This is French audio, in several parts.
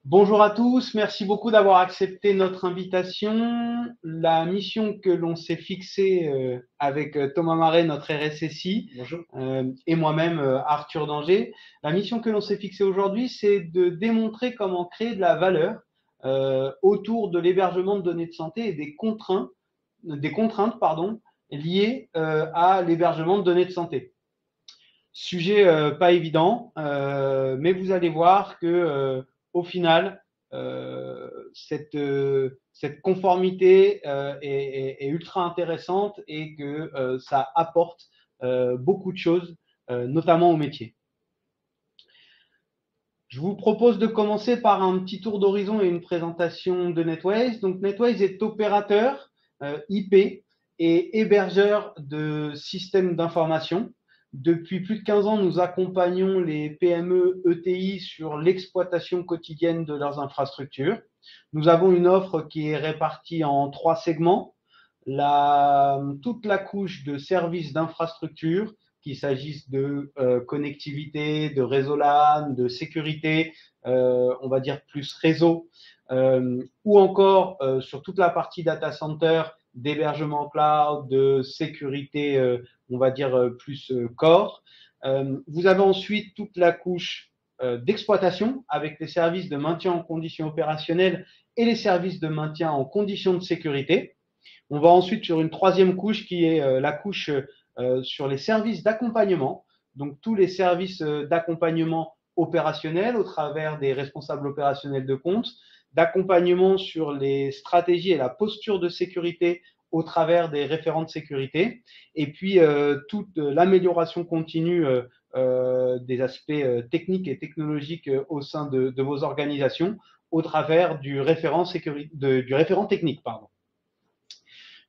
Bonjour à tous, merci beaucoup d'avoir accepté notre invitation. La mission que l'on s'est fixée avec Thomas Marais, notre RSSI, Bonjour. et moi-même, Arthur Danger, la mission que l'on s'est fixée aujourd'hui, c'est de démontrer comment créer de la valeur autour de l'hébergement de données de santé et des contraintes, liées à l'hébergement de données de santé. Sujet pas évident, mais vous allez voir que au final, cette conformité est ultra intéressante et que ça apporte beaucoup de choses, notamment au métier. Je vous propose de commencer par un petit tour d'horizon et une présentation de NetWays. Donc, NetWays est opérateur IP et hébergeur de systèmes d'information. Depuis plus de 15 ans, nous accompagnons les PME ETI sur l'exploitation quotidienne de leurs infrastructures. Nous avons une offre qui est répartie en 3 segments. Toute la couche de services d'infrastructure, qu'il s'agisse de connectivité, de réseau LAN, de sécurité, on va dire plus réseau, ou encore sur toute la partie data center, d'hébergement cloud, de sécurité, on va dire plus core. Vous avez ensuite toute la couche d'exploitation avec les services de maintien en conditions opérationnelles et les services de maintien en conditions de sécurité. On va ensuite sur une troisième couche qui est la couche sur les services d'accompagnement. Donc tous les services d'accompagnement opérationnel au travers des responsables opérationnels de compte, d'accompagnement sur les stratégies et la posture de sécurité au travers des référents de sécurité, et puis toute l'amélioration continue des aspects techniques et technologiques au sein de vos organisations au travers du référent technique, pardon.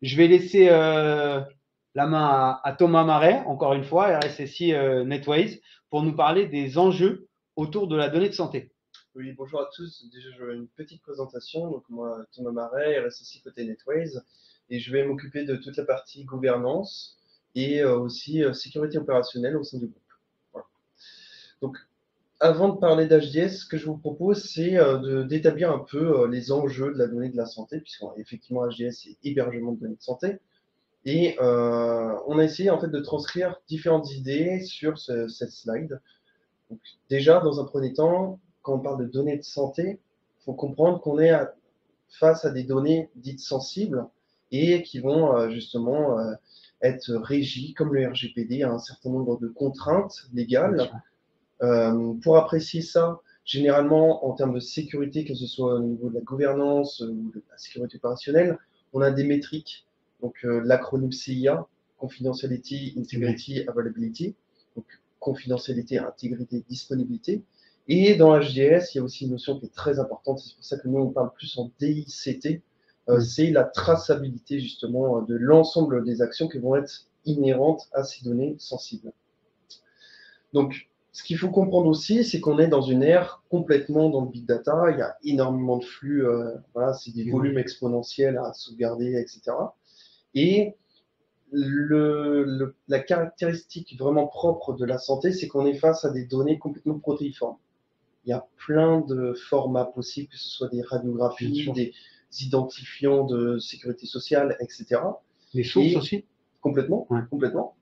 Je vais laisser la main à Thomas Marais, encore une fois, RSSI NetWays, pour nous parler des enjeux autour de la donnée de santé. Oui, bonjour à tous. Déjà, je vais une petite présentation. Donc, moi, Thomas Marais, RSSI côté NetWays, et je vais m'occuper de toute la partie gouvernance et aussi sécurité opérationnelle au sein du groupe. Voilà. Donc, avant de parler d'HDS, ce que je vous propose, c'est d'établir un peu les enjeux de la donnée de la santé, puisqu'effectivement, HDS, c'est hébergement de données de santé. Et on a essayé en fait de transcrire différentes idées sur cette slide. Donc, déjà, dans un premier temps, quand on parle de données de santé, il faut comprendre qu'on est face à des données dites sensibles et qui vont justement être régies, comme le RGPD, à un certain nombre de contraintes légales. Pour apprécier ça, généralement, en termes de sécurité, que ce soit au niveau de la gouvernance ou de la sécurité opérationnelle, on a des métriques. Donc, l'acronyme CIA, Confidentiality, Integrity, Availability. Donc, confidentialité, intégrité, disponibilité. Et dans HDS, il y a aussi une notion qui est très importante, c'est pour ça que nous, on parle plus en DICT, c'est la traçabilité justement de l'ensemble des actions qui vont être inhérentes à ces données sensibles. Donc, ce qu'il faut comprendre aussi, c'est qu'on est dans une ère complètement dans le big data, il y a énormément de flux, voilà, c'est des volumes exponentiels à sauvegarder, etc. Et la caractéristique vraiment propre de la santé, c'est qu'on est face à des données complètement protéiformes. Il y a plein de formats possibles, que ce soit des radiographies, des identifiants de sécurité sociale, etc. Les sources aussi. Complètement, Ouais. complètement.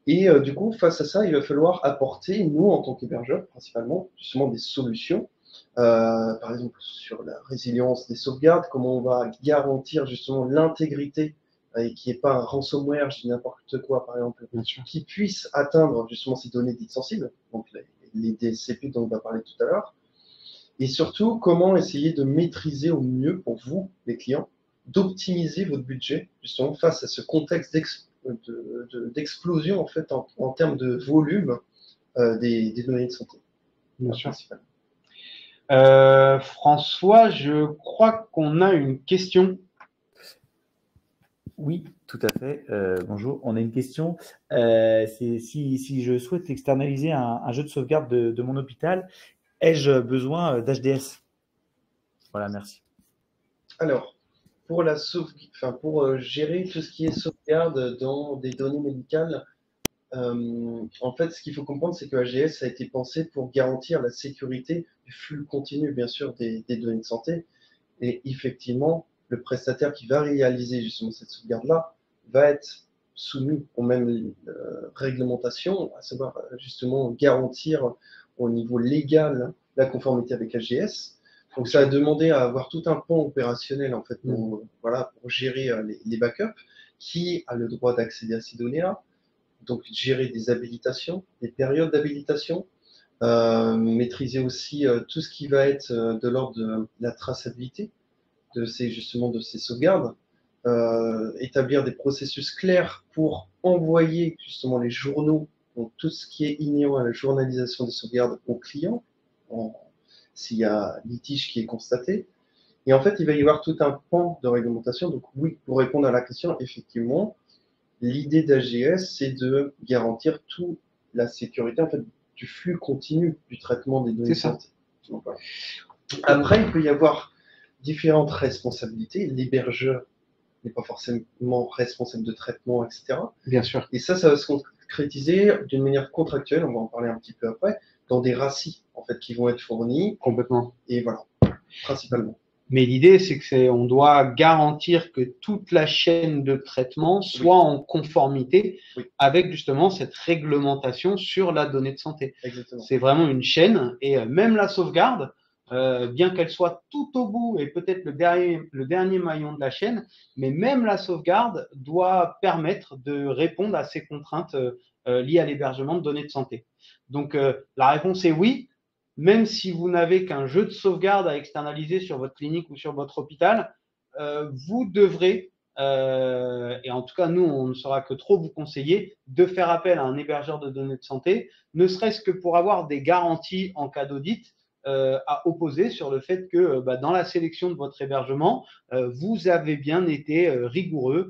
Et du coup, face à ça, il va falloir apporter, nous, en tant qu'hébergeurs, principalement, justement des solutions. Par exemple, sur la résilience des sauvegardes, comment on va garantir justement l'intégrité et qu'il n'y ait pas un ransomware, je dis n'importe quoi, par exemple, qui puisse atteindre justement ces données dites sensibles, donc les DSCP dont on va parler tout à l'heure. Et surtout, comment essayer de maîtriser au mieux pour vous, les clients, d'optimiser votre budget, justement, face à ce contexte d'explosion, en fait, en termes de volume des données de santé. Bien sûr. François, je crois qu'on a une question. Oui, tout à fait. Bonjour, on a une question. C'est si je souhaite externaliser un jeu de sauvegarde de mon hôpital, ai-je besoin d'HDS? Voilà, merci. Alors, pour gérer tout ce qui est sauvegarde dans des données médicales, En fait, ce qu'il faut comprendre, c'est que AGS a été pensé pour garantir la sécurité du flux continu, bien sûr, des données de santé. Et effectivement, le prestataire qui va réaliser justement cette sauvegarde-là va être soumis aux mêmes réglementations, à savoir justement garantir au niveau légal la conformité avec AGS. Donc ça a demandé à avoir tout un pan opérationnel en fait pour, voilà, pour gérer les backups. Qui a le droit d'accéder à ces données-là? Donc gérer des habilitations, des périodes d'habilitation, maîtriser aussi tout ce qui va être de l'ordre de la traçabilité justement de ces sauvegardes, établir des processus clairs pour envoyer justement les journaux, donc tout ce qui est inhérent à la journalisation des sauvegardes aux clients, s'il y a litige qui est constaté. Et en fait, il va y avoir tout un pan de réglementation. Donc oui, pour répondre à la question, effectivement, l'idée d'AGS, c'est de garantir toute la sécurité en fait, du flux continu du traitement des données de santé. Donc, voilà. Après, il peut y avoir différentes responsabilités. L'hébergeur n'est pas forcément responsable de traitement, etc. Bien sûr. Et ça va se concrétiser d'une manière contractuelle, on va en parler un petit peu après, dans des RACI en fait, qui vont être fournis. Complètement. Et voilà, principalement. Mais l'idée, c'est que on doit garantir que toute la chaîne de traitement soit en conformité avec justement cette réglementation sur la donnée de santé. C'est vraiment une chaîne et même la sauvegarde, bien qu'elle soit tout au bout et peut-être le dernier maillon de la chaîne, mais même la sauvegarde doit permettre de répondre à ces contraintes liées à l'hébergement de données de santé. Donc la réponse est oui. Même si vous n'avez qu'un jeu de sauvegarde à externaliser sur votre clinique ou sur votre hôpital, vous devrez, et en tout cas nous on ne saura que trop vous conseiller, de faire appel à un hébergeur de données de santé, ne serait-ce que pour avoir des garanties en cas d'audit à opposer sur le fait que dans la sélection de votre hébergement, vous avez bien été rigoureux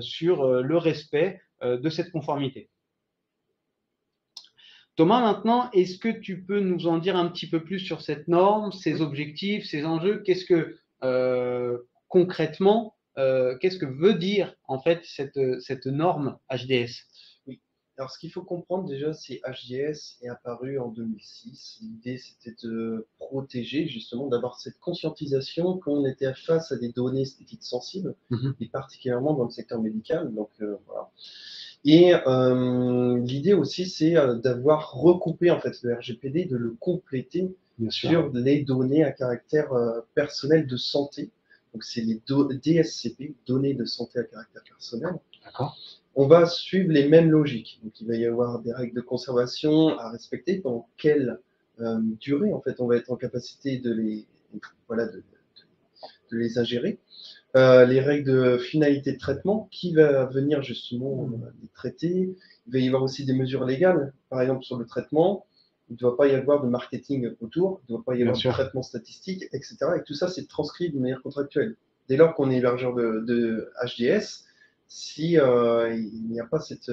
sur le respect de cette conformité. Thomas, maintenant, est-ce que tu peux nous en dire un petit peu plus sur cette norme, ses objectifs, ses enjeux? Qu'est-ce que concrètement, qu'est-ce que veut dire en fait cette norme HDS? Oui. Alors, ce qu'il faut comprendre déjà, c'est HDS est apparu en 2006. L'idée, c'était de protéger, justement, d'avoir cette conscientisation qu'on était face à des données esthétiques sensibles, et particulièrement dans le secteur médical. Donc, voilà. Et l'idée aussi, c'est d'avoir recoupé en fait le RGPD, de le compléter sur les données à caractère personnel de santé. Donc, c'est les DSCP, données de santé à caractère personnel. D'accord. On va suivre les mêmes logiques. Donc, il va y avoir des règles de conservation à respecter. Pendant quelle durée, en fait, on va être en capacité de les ingérer. Les règles de finalité de traitement, qui va venir justement les traiter. Il va y avoir aussi des mesures légales. Par exemple, sur le traitement, il ne doit pas y avoir de marketing autour, il ne doit pas y avoir de traitement statistique, etc. Et tout ça, c'est transcrit de manière contractuelle. Dès lors qu'on est hébergeur de HDS, si il n'y a pas cette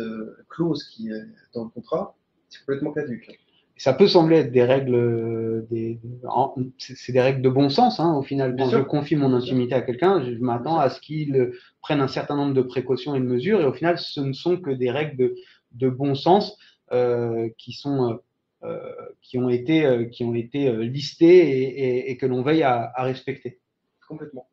clause qui est dans le contrat, c'est complètement caduque. Ça peut sembler être des règles, c'est des règles de bon sens, hein, au final. Quand je confie mon intimité à quelqu'un, je m'attends à ce qu'il prenne un certain nombre de précautions et de mesures, et au final, ce ne sont que des règles de bon sens qui ont été listées et que l'on veille à respecter. Complètement.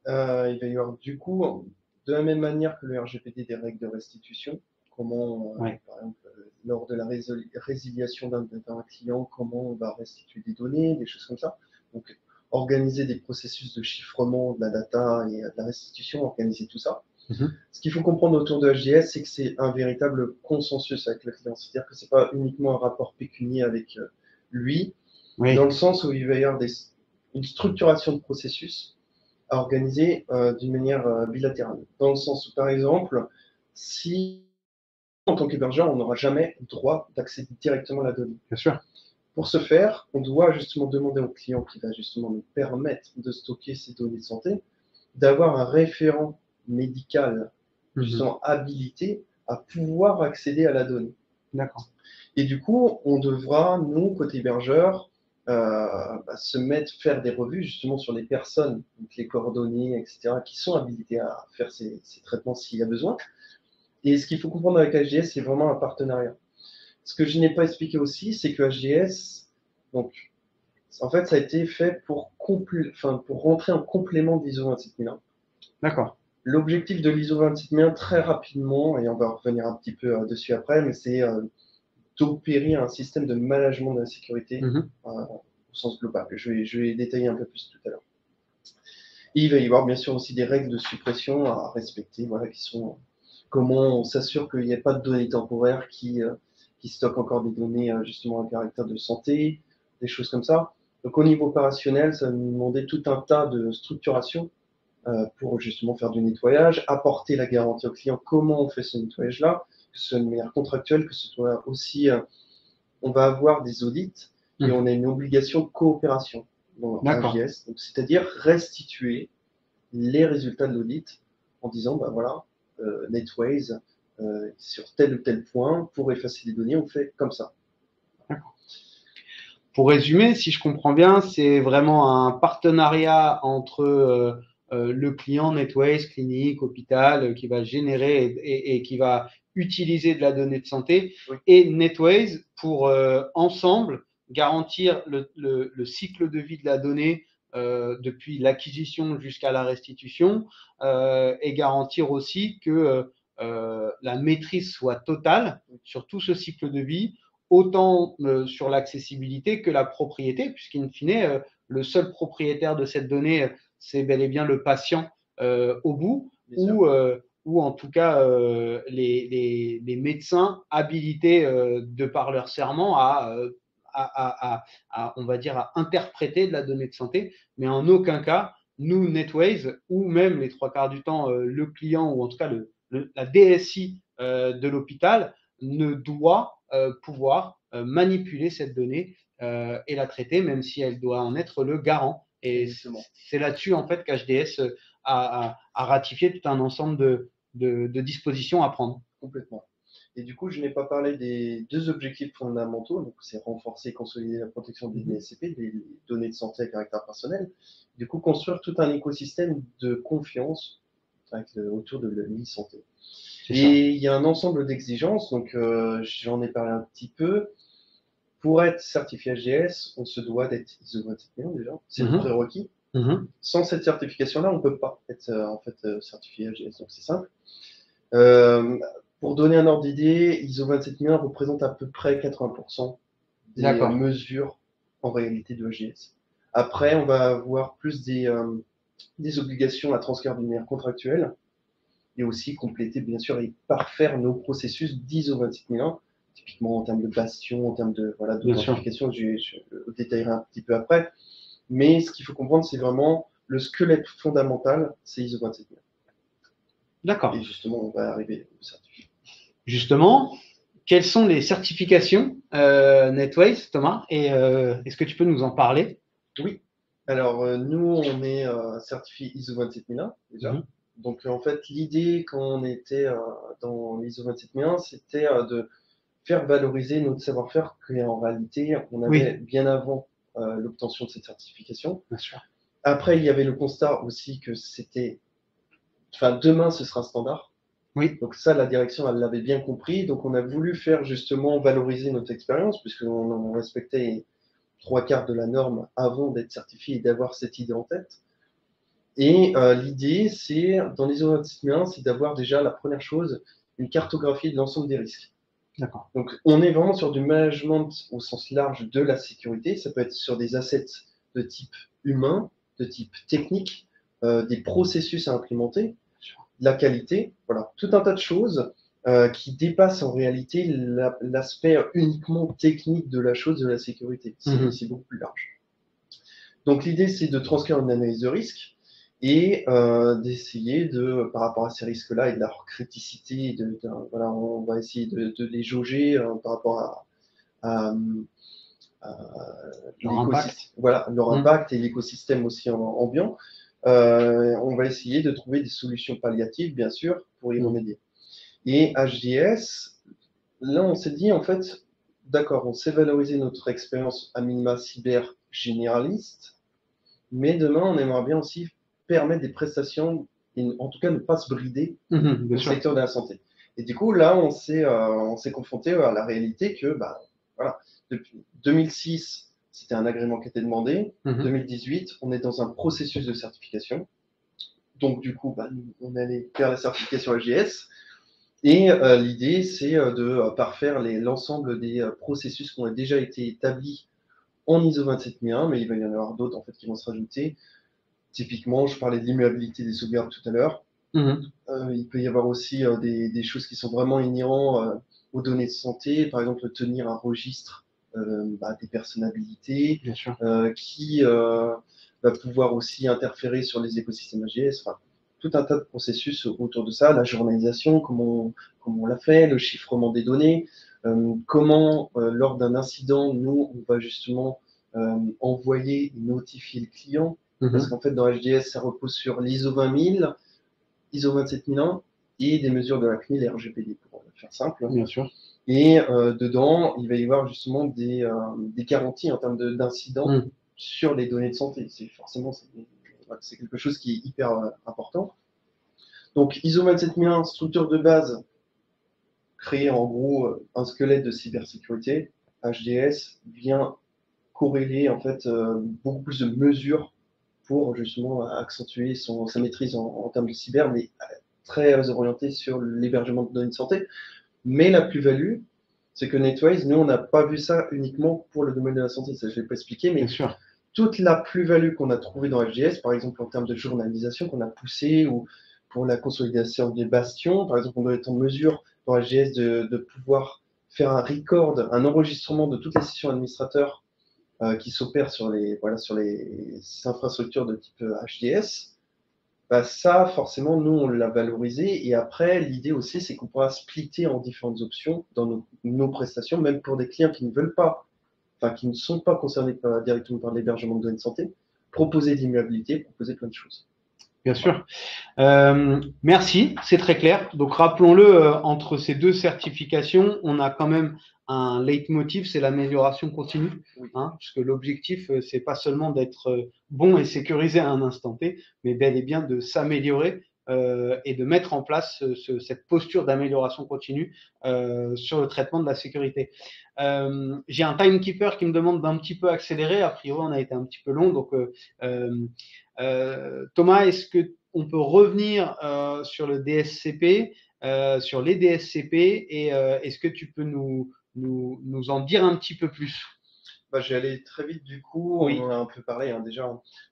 Il va y avoir du coup, de la même manière que le RGPD, des règles de restitution. Comment, par exemple, lors de la résiliation d'un client, comment on va restituer des données, des choses comme ça. Donc, organiser des processus de chiffrement de la data et de la restitution, organiser tout ça. Ce qu'il faut comprendre autour de HDS, c'est que c'est un véritable consensus avec le client. C'est-à-dire que ce n'est pas uniquement un rapport pécunier avec lui, dans le sens où il va y avoir une structuration de processus à organiser d'une manière bilatérale. Dans le sens où, par exemple, si en tant qu'hébergeur, on n'aura jamais le droit d'accéder directement à la donnée. Bien sûr. Pour ce faire, on doit justement demander au client qui va justement nous permettre de stocker ces données de santé, d'avoir un référent médical justement habilité à pouvoir accéder à la donnée. D'accord. Et du coup, on devra, nous, côté hébergeur, faire des revues justement sur les personnes, donc les coordonnées, etc., qui sont habilitées à faire ces traitements s'il y a besoin. Et ce qu'il faut comprendre avec HDS, c'est vraiment un partenariat. Ce que je n'ai pas expliqué aussi, c'est que HDS, donc, en fait, ça a été fait pour rentrer en complément d'ISO 27001. D'accord. L'objectif de l'ISO 27001, très rapidement, et on va revenir un petit peu dessus après, mais c'est d'opérer un système de management de la sécurité au sens global. Je vais détailler un peu plus tout à l'heure. Il va y avoir bien sûr aussi des règles de suppression à respecter, voilà, qui sont comment on s'assure qu'il n'y ait pas de données temporaires qui stockent encore des données justement à caractère de santé, des choses comme ça. Donc au niveau opérationnel, ça va nous demander tout un tas de structuration pour justement faire du nettoyage, apporter la garantie au client comment on fait ce nettoyage-là, que ce soit de manière contractuelle, que ce soit aussi, on va avoir des audits et on a une obligation de coopération dans HDS, c'est-à-dire restituer les résultats de l'audit en disant, bah voilà, Netways, sur tel ou tel point, pour effacer des données, on fait comme ça. Pour résumer, si je comprends bien, c'est vraiment un partenariat entre le client Netways, clinique, hôpital, qui va générer et qui va utiliser de la donnée de santé, et Netways pour ensemble garantir le cycle de vie de la donnée depuis l'acquisition jusqu'à la restitution et garantir aussi que la maîtrise soit totale sur tout ce cycle de vie, autant sur l'accessibilité que la propriété, puisqu'in fine, le seul propriétaire de cette donnée, c'est bel et bien le patient au bout, ou en tout cas les médecins habilités de par leur serment on va dire, à interpréter de la donnée de santé, mais en aucun cas, nous, Netways, ou même les trois quarts du temps, le client, ou en tout cas la DSI de l'hôpital, ne doit pouvoir manipuler cette donnée et la traiter, même si elle doit en être le garant. Et c'est là-dessus, en fait, qu'HDS a ratifié tout un ensemble de dispositions à prendre. Complètement. Et du coup, je n'ai pas parlé des deux objectifs fondamentaux, donc c'est renforcer et consolider la protection des DSCP, des données de santé à caractère personnel. Du coup, construire tout un écosystème de confiance autour de l'e-santé. Et il y a un ensemble d'exigences, donc j'en ai parlé un petit peu. Pour être certifié HDS, on se doit d'être ISO 27001 déjà, c'est le prérequis. Sans cette certification-là, on ne peut pas être certifié HDS, donc c'est simple. Pour donner un ordre d'idée, ISO 27001 représente à peu près 80% des mesures en réalité de HDS. Après, on va avoir plus des obligations à transcrire d'une manière contractuelle et aussi compléter, bien sûr, et parfaire nos processus d'ISO 27001, typiquement en termes de bastion, en termes de quantification, je détaillerai un petit peu après. Mais ce qu'il faut comprendre, c'est vraiment le squelette fondamental, c'est ISO 27001. D'accord. Et justement, on va arriver au certificat. Justement, quelles sont les certifications Netways, Thomas, et est-ce que tu peux nous en parler? Oui. Alors, nous, on est certifié ISO 27001 déjà. Donc, en fait, l'idée quand on était dans l'ISO 27001, c'était de faire valoriser notre savoir-faire qu'en réalité, on avait bien avant l'obtention de cette certification. Bien sûr. Après, il y avait le constat aussi que c'était, demain, ce sera standard. Oui. Donc ça, la direction, elle l'avait bien compris. Donc on a voulu faire justement valoriser notre expérience, puisqu'on respectait 3/4 de la norme avant d'être certifié et d'avoir cette idée en tête. Et l'idée, c'est, dans l'ISO 27001, c'est d'avoir déjà la première chose, une cartographie de l'ensemble des risques. D'accord. Donc on est vraiment sur du management au sens large de la sécurité. Ça peut être sur des assets de type humain, de type technique, des processus à implémenter, la qualité, voilà, tout un tas de choses qui dépassent en réalité l'aspect uniquement technique de la chose, de la sécurité. C'est beaucoup plus large. Donc l'idée, c'est de transcrire une analyse de risque et d'essayer par rapport à ces risques-là et de leur criticité, voilà, on va essayer de les jauger par rapport à leur impact. Voilà, leur impact et l'écosystème aussi ambiant. On va essayer de trouver des solutions palliatives, bien sûr, pour y remédier. Et HDS, là, on s'est dit, en fait, d'accord, on sait valoriser notre expérience à minima cyber généraliste, mais demain, on aimerait bien aussi permettre des prestations, et en tout cas ne pas se brider au secteur de la santé. Et du coup, là, on s'est confronté à la réalité que, voilà, depuis 2006, c'était un agrément qui était demandé. 2018, on est dans un processus de certification. Donc, du coup, on est allé faire la certification AGS. Et l'idée, c'est de parfaire l'ensemble des processus qui ont déjà été établis en ISO 27001, mais il va y en avoir d'autres en fait qui vont se rajouter. Typiquement, je parlais de l'immuabilité des sauvegardes tout à l'heure. Il peut y avoir aussi des choses qui sont vraiment inhérentes aux données de santé, par exemple tenir un registre des personnes habilitées, qui va pouvoir aussi interférer sur les écosystèmes AGS. Enfin, tout un tas de processus autour de ça, la journalisation, comment on l'a fait, le chiffrement des données, comment lors d'un incident, nous, on va justement envoyer et notifier le client, parce qu'en fait, dans HDS, ça repose sur l'ISO 20000, ISO 27001 et des mesures de la CNIL et RGPD, pour faire simple. Bien sûr. Et dedans, il va y avoir justement des garanties en termes d'incidents sur les données de santé. C'est quelque chose qui est hyper important. Donc, ISO 27001, structure de base, créer en gros un squelette de cybersécurité. HDS vient corréler en fait beaucoup plus de mesures pour justement accentuer sa maîtrise en termes de cyber, mais très orienté sur l'hébergement de données de santé. Mais la plus-value, c'est que Netwise, nous, on n'a pas vu ça uniquement pour le domaine de la santé, ça je ne l'ai pas expliqué, mais toute la plus-value qu'on a trouvée dans HDS, par exemple en termes de journalisation qu'on a poussé, ou pour la consolidation des bastions, par exemple, on doit être en mesure dans HDS de pouvoir faire un record, un enregistrement de toutes les sessions administrateurs qui s'opèrent sur les infrastructures de type HDS. Ça, forcément, nous, on l'a valorisé. Et après, l'idée aussi, c'est qu'on pourra splitter en différentes options dans nos prestations, même pour des clients qui ne veulent pas, enfin, qui ne sont pas concernés directement par l'hébergement de données de santé, proposer l'immuabilité, proposer plein de choses. Bien sûr. Merci, c'est très clair. Donc, rappelons-le, entre ces deux certifications, on a quand même un leitmotiv, c'est l'amélioration continue. Puisque l'objectif, c'est pas seulement d'être bon et sécurisé à un instant T, mais bel et bien de s'améliorer et de mettre en place cette posture d'amélioration continue sur le traitement de la sécurité. J'ai un timekeeper qui me demande d'un petit peu accélérer. A priori, on a été un petit peu long, donc Thomas, est-ce qu'on peut revenir sur le DSCP, sur les DSCP, et est-ce que tu peux nous en dire un petit peu plus? Je vais aller très vite du coup, on en a un peu parlé déjà.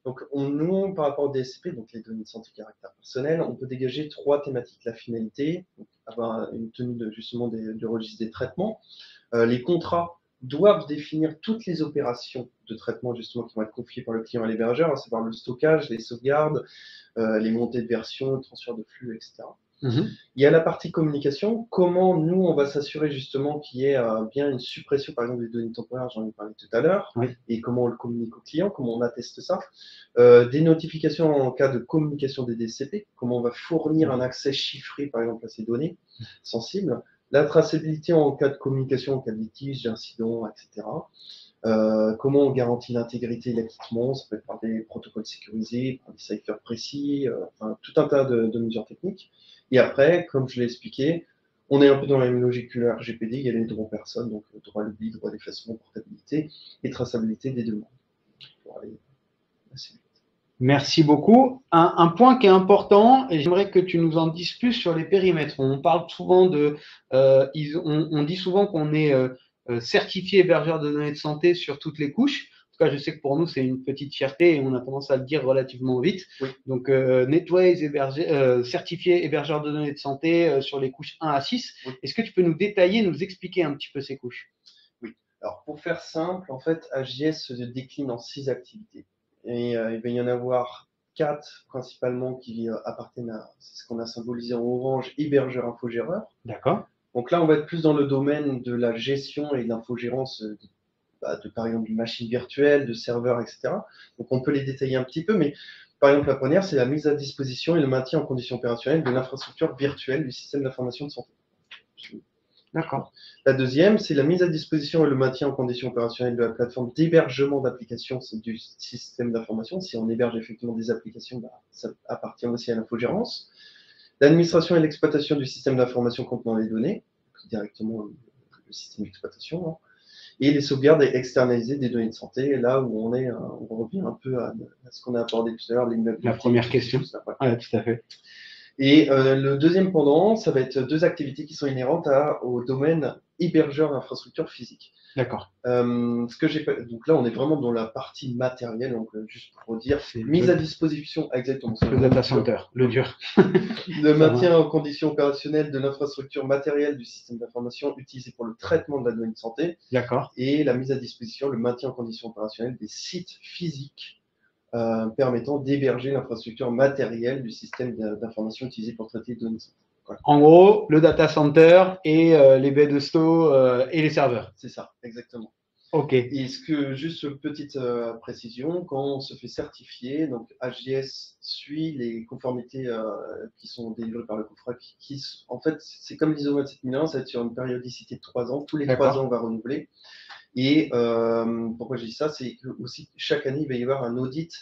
Donc, nous, par rapport au DSCP, donc les données de santé caractère personnel, on peut dégager 3 thématiques. La finalité, donc avoir une tenue justement du registre des traitements. Les contrats doivent définir toutes les opérations de traitement justement qui vont être confiées par le client à l'hébergeur, à savoir le stockage, les sauvegardes, les montées de version, le transfert de flux, etc. Il y a la partie communication, comment nous on va s'assurer justement qu'il y ait bien une suppression par exemple des données temporaires, j'en ai parlé tout à l'heure, et comment on le communique au client, comment on atteste ça. Des notifications en cas de communication des DSCP, comment on va fournir un accès chiffré par exemple à ces données sensibles. La traçabilité en cas de communication, en cas de litige, d'incident, etc. Comment on garantit l'intégrité de l'acquittement, ça peut être par des protocoles sécurisés, par des ciphers précis, enfin, tout un tas de mesures techniques. Et après, comme je l'ai expliqué, on est un peu dans la même logique que le RGPD, il y a les droits personnes, donc droit à l'oubli, droit d'effacement, portabilité et traçabilité des demandes. Pour aller assez vite. Merci beaucoup. Un point qui est important, et j'aimerais que tu nous en dises plus sur les périmètres. On parle souvent on dit souvent qu'on est certifié hébergeur de données de santé sur toutes les couches. En tout cas, je sais que pour nous, c'est une petite fierté et on a tendance à le dire relativement vite. Donc, Netwise certifié hébergeur de données de santé sur les couches 1 à 6. Est-ce que tu peux nous détailler, nous expliquer un petit peu ces couches? Oui. Alors, pour faire simple, en fait, HGS se décline en 6 activités. Et il va y en avoir 4 principalement qui appartiennent à ce qu'on a symbolisé en orange, hébergeur infogéreur. D'accord. Donc là, on va être plus dans le domaine de la gestion et de l'infogérance de par exemple, de machines virtuelles, de serveurs, etc. Donc on peut les détailler un petit peu, mais par exemple, la première, c'est la mise à disposition et le maintien en conditions opérationnelles de l'infrastructure virtuelle du système d'information de santé. D'accord. La deuxième, c'est la mise à disposition et le maintien en conditions opérationnelles de la plateforme d'hébergement d'applications du système d'information. Si on héberge effectivement des applications, ça appartient aussi à l'infogérance. l'administration et l'exploitation du système d'information contenant les données, directement le système d'exploitation, hein, et les sauvegardes externalisées des données de santé, là où on revient un peu à ce qu'on a abordé tout à l'heure, la première question. Ouais, tout à fait. Et le deuxième pendant, ça va être deux activités qui sont inhérentes au domaine hébergeur d'infrastructures physiques. D'accord. Donc là, on est vraiment dans la partie matérielle, donc juste pour dire, mise à disposition, exactement. Le data center, le dur. Le maintien en condition opérationnelle de l'infrastructure matérielle du système d'information utilisé pour le traitement de la donnée de santé. D'accord. Et la mise à disposition, le maintien en condition opérationnelle des sites physiques permettant d'héberger l'infrastructure matérielle du système d'information utilisé pour traiter les données de santé. Voilà. En gros, le data center et les baies de sto et les serveurs. C'est ça, exactement. OK. Et juste une petite précision, quand on se fait certifier, donc HDS suit les conformités qui sont délivrées par le COFRAC, en fait, c'est comme l'ISO 27001, ça va être sur une périodicité de 3 ans. Tous les 3 ans, on va renouveler. Et pourquoi je dis ça, c'est que aussi chaque année, il va y avoir un audit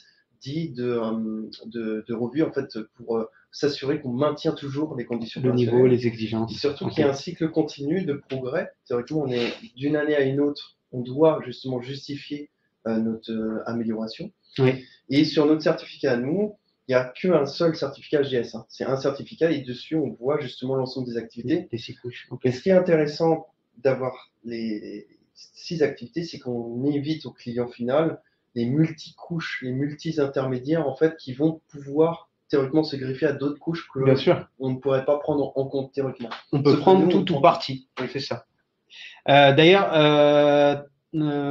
dit de revue, en fait, pour s'assurer qu'on maintient toujours les conditions. Le niveau, les exigences. Et surtout qu'il y a un cycle continu de progrès. Théoriquement, on est d'une année à une autre, on doit justement justifier notre amélioration. Oui. Et sur notre certificat à nous, il n'y a qu'un seul certificat HDS. Hein. C'est un certificat et dessus, on voit justement l'ensemble des activités. Les 6 couches. Okay. Et ce qui est intéressant d'avoir les 6 activités, c'est qu'on évite au client final les multi-couches, les multi-intermédiaires, en fait, qui vont pouvoir théoriquement se greffer à d'autres couches que on ne pourrait pas prendre en compte théoriquement. On peut prendre tout ou partie, c'est ça. D'ailleurs,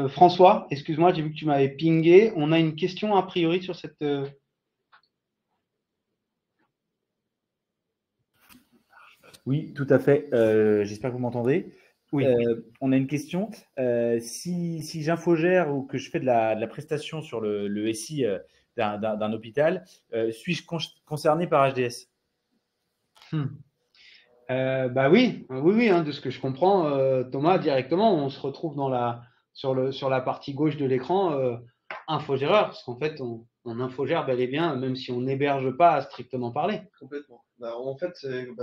François, excuse-moi, j'ai vu que tu m'avais pingé. On a une question a priori sur cette… Oui, tout à fait. J'espère que vous m'entendez. Oui. On a une question. Si j'infogère ou que je fais de la prestation sur le SI d'un hôpital, suis-je concerné par HDS? Bah oui, hein, de ce que je comprends, Thomas, directement, on se retrouve sur la partie gauche de l'écran, infogéreur, parce qu'en fait, on infogère bel et bien, même si on n'héberge pas à strictement parler. Complètement. En fait,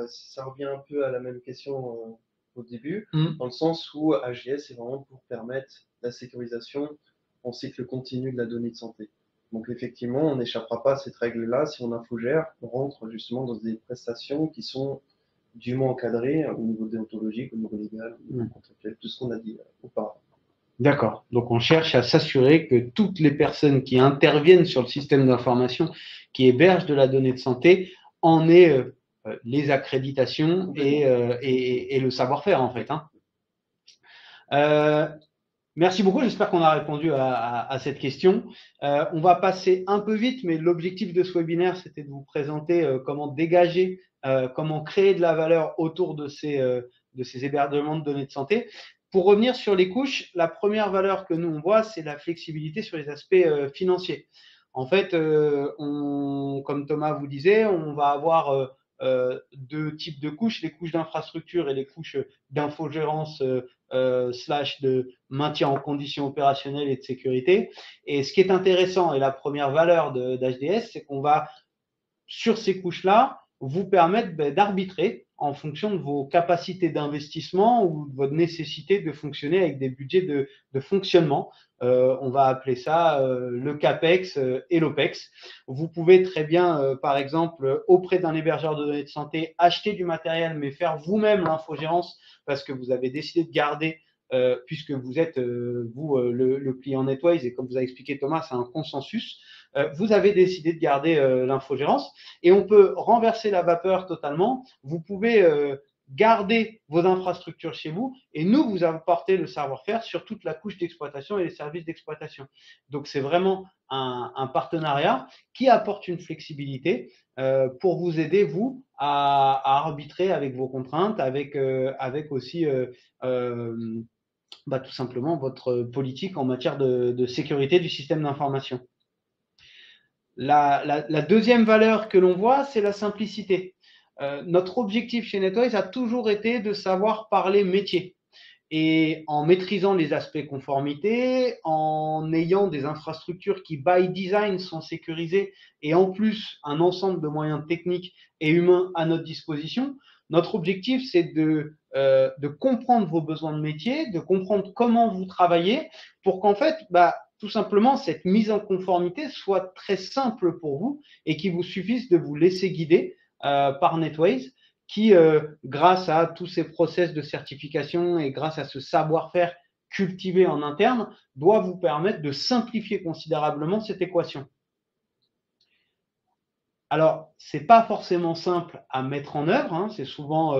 ça revient un peu à la même question au début, dans le sens où HDS est vraiment pour permettre la sécurisation en cycle continu de la donnée de santé. Donc effectivement, on n'échappera pas à cette règle-là. Si on infogère, on rentre justement dans des prestations qui sont dûment encadrées au niveau déontologique, au niveau légal, au niveau contractuel, tout ce qu'on a dit auparavant. D'accord. Donc on cherche à s'assurer que toutes les personnes qui interviennent sur le système d'information, qui hébergent de la donnée de santé, en aient les accréditations et le savoir-faire en fait. Hein. Merci beaucoup, j'espère qu'on a répondu à cette question. On va passer un peu vite, mais l'objectif de ce webinaire, c'était de vous présenter comment dégager, comment créer de la valeur autour de ces hébergements de données de santé. Pour revenir sur les couches, la première valeur que nous, on voit, c'est la flexibilité sur les aspects financiers. En fait, comme Thomas vous disait, on va avoir deux types de couches, les couches d'infrastructure et les couches d'infogérance / de maintien en conditions opérationnelles et de sécurité. Et ce qui est intéressant et la première valeur d'HDS, c'est qu'on va, sur ces couches-là, vous permettre d'arbitrer en fonction de vos capacités d'investissement ou de votre nécessité de fonctionner avec des budgets de fonctionnement. On va appeler ça le CAPEX et l'OPEX. Vous pouvez très bien, par exemple, auprès d'un hébergeur de données de santé, acheter du matériel, mais faire vous-même l'infogérance parce que vous avez décidé de garder, puisque vous êtes, le client NetWise, et comme vous a expliqué Thomas, c'est un consensus. Vous avez décidé de garder l'infogérance et on peut renverser la vapeur totalement. Vous pouvez garder vos infrastructures chez vous et nous, vous apporter le savoir-faire sur toute la couche d'exploitation et les services d'exploitation. Donc, c'est vraiment un partenariat qui apporte une flexibilité pour vous aider, vous, à arbitrer avec vos contraintes, avec aussi tout simplement votre politique en matière de sécurité du système d'information. La deuxième valeur que l'on voit, c'est la simplicité. Notre objectif chez NetWise a toujours été de savoir parler métier. Et en maîtrisant les aspects conformité, en ayant des infrastructures qui, by design, sont sécurisées et en plus un ensemble de moyens techniques et humains à notre disposition, notre objectif, c'est de comprendre vos besoins de métier, de comprendre comment vous travaillez pour qu'en fait, tout simplement, cette mise en conformité soit très simple pour vous et qu'il vous suffise de vous laisser guider par Netways qui, grâce à tous ces process de certification et grâce à ce savoir-faire cultivé en interne, doit vous permettre de simplifier considérablement cette équation. Alors, ce n'est pas forcément simple à mettre en œuvre. Hein. C'est souvent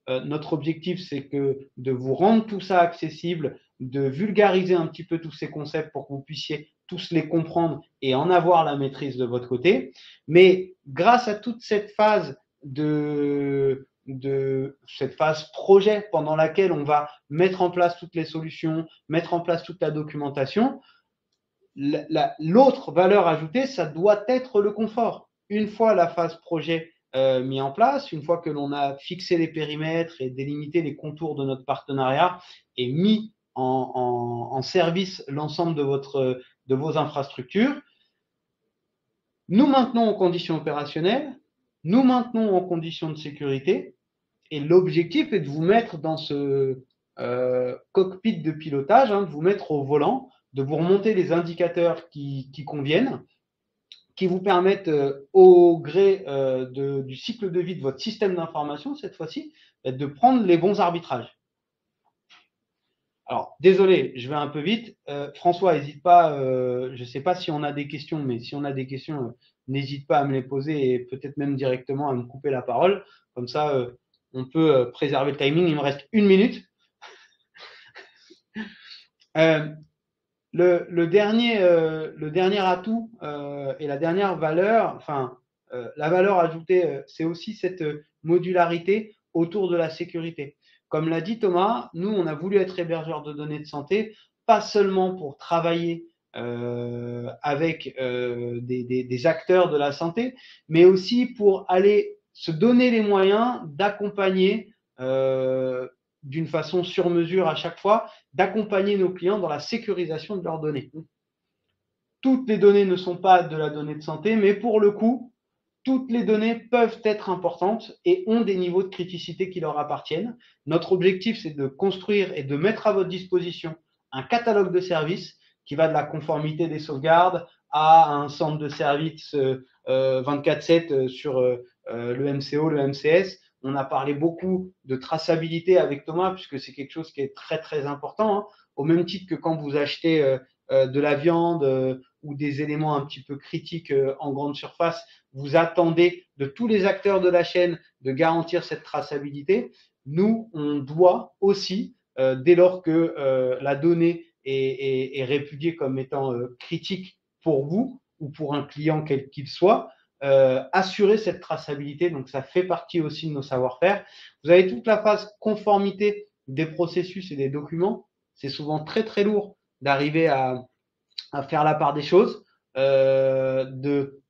notre objectif, c'est de vous rendre tout ça accessible, de vulgariser un petit peu tous ces concepts pour que vous puissiez tous les comprendre et en avoir la maîtrise de votre côté. Mais grâce à toute cette phase cette phase projet pendant laquelle on va mettre en place toutes les solutions, mettre en place toute la documentation, l'autre valeur ajoutée, ça doit être le confort. Une fois la phase projet mis en place, une fois que l'on a fixé les périmètres et délimité les contours de notre partenariat et mis en service l'ensemble de vos infrastructures, nous maintenons en conditions opérationnelles, nous maintenons en conditions de sécurité et l'objectif est de vous mettre dans ce cockpit de pilotage, hein, de vous mettre au volant, de vous remonter les indicateurs qui conviennent, qui vous permettent, au gré du cycle de vie de votre système d'information, cette fois-ci, de prendre les bons arbitrages. Alors, désolé, je vais un peu vite. François, n'hésite pas, je ne sais pas si on a des questions, mais si on a des questions, n'hésite pas à me les poser et peut-être même directement à me couper la parole. Comme ça, on peut préserver le timing. Il me reste 1 minute. Le dernier atout et la dernière valeur, enfin, la valeur ajoutée, c'est aussi cette modularité autour de la sécurité. Comme l'a dit Thomas, nous, on a voulu être hébergeur de données de santé, pas seulement pour travailler avec des acteurs de la santé, mais aussi pour aller se donner les moyens d'accompagner d'une façon sur mesure à chaque fois, d'accompagner nos clients dans la sécurisation de leurs données. Toutes les données ne sont pas de la donnée de santé, mais pour le coup, toutes les données peuvent être importantes et ont des niveaux de criticité qui leur appartiennent. Notre objectif, c'est de construire et de mettre à votre disposition un catalogue de services qui va de la conformité des sauvegardes à un centre de services 24/7 sur le MCO, le MCS. On a parlé beaucoup de traçabilité avec Thomas, puisque c'est quelque chose qui est très, très important. Hein. Au même titre que quand vous achetez de la viande ou des éléments un petit peu critiques en grande surface, vous attendez de tous les acteurs de la chaîne de garantir cette traçabilité. Nous, on doit aussi, dès lors que la donnée est répudiée comme étant critique pour vous ou pour un client quel qu'il soit, assurer cette traçabilité. Donc, ça fait partie aussi de nos savoir-faire. Vous avez toute la phase conformité des processus et des documents. C'est souvent très, très lourd d'arriver à faire la part des choses, de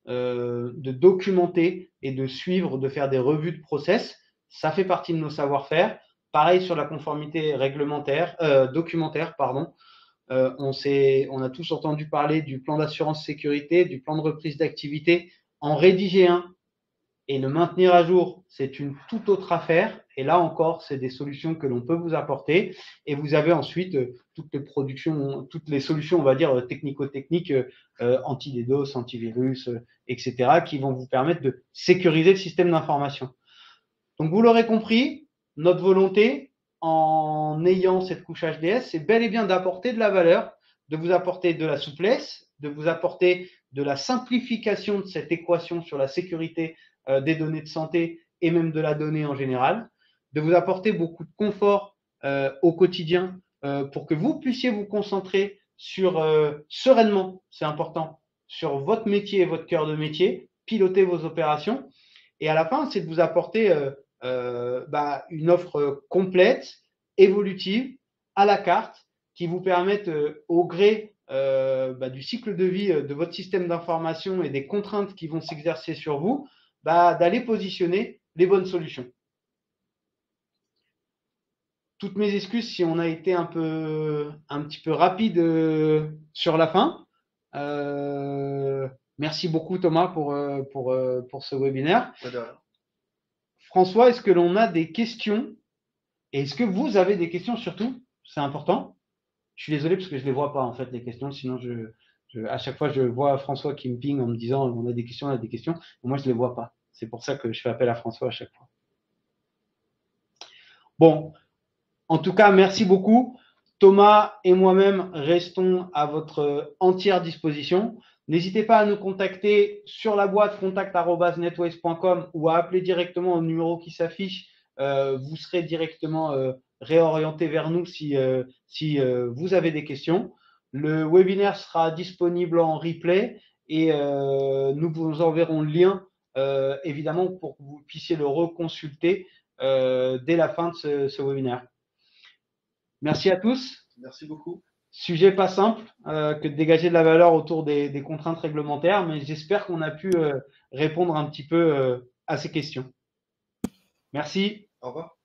documenter et de suivre, de faire des revues de process. Ça fait partie de nos savoir-faire. Pareil sur la conformité réglementaire, documentaire, pardon. On a tous entendu parler du plan d'assurance sécurité, du plan de reprise d'activité. En rédiger un et le maintenir à jour, c'est une toute autre affaire. Et là encore, c'est des solutions que l'on peut vous apporter. Et vous avez ensuite toutes les solutions, on va dire, technico-techniques, anti-DDoS, antivirus, etc., qui vont vous permettre de sécuriser le système d'information. Donc, vous l'aurez compris, notre volonté, en ayant cette couche HDS, c'est bel et bien d'apporter de la valeur, de vous apporter de la souplesse, de vous apporter de la simplification de cette équation sur la sécurité des données de santé et même de la donnée en général, de vous apporter beaucoup de confort au quotidien pour que vous puissiez vous concentrer sur sereinement, c'est important, sur votre métier et votre cœur de métier, piloter vos opérations. Et à la fin, c'est de vous apporter une offre complète, évolutive, à la carte, qui vous permette au gré du cycle de vie de votre système d'information et des contraintes qui vont s'exercer sur vous, d'aller positionner les bonnes solutions. toutes mes excuses si on a été un petit peu rapide sur la fin. Merci beaucoup Thomas pour ce webinaire. François, est-ce que l'on a des questions? Et est-ce que vous avez des questions surtout? C'est important. Je suis désolé parce que je ne les vois pas en fait les questions, sinon à chaque fois je vois François qui me ping en me disant on a des questions, on a des questions. Moi je ne les vois pas. C'est pour ça que je fais appel à François à chaque fois. Bon, en tout cas, merci beaucoup. Thomas et moi-même restons à votre entière disposition. N'hésitez pas à nous contacter sur la boîte contact@netways.com ou à appeler directement au numéro qui s'affiche. Vous serez directement réorienté vers nous si vous avez des questions. Le webinaire sera disponible en replay et nous vous enverrons le lien évidemment pour que vous puissiez le reconsulter dès la fin de ce webinaire. Merci à tous. Merci beaucoup. Sujet pas simple que de dégager de la valeur autour des contraintes réglementaires, mais j'espère qu'on a pu répondre un petit peu à ces questions. Merci. Au revoir.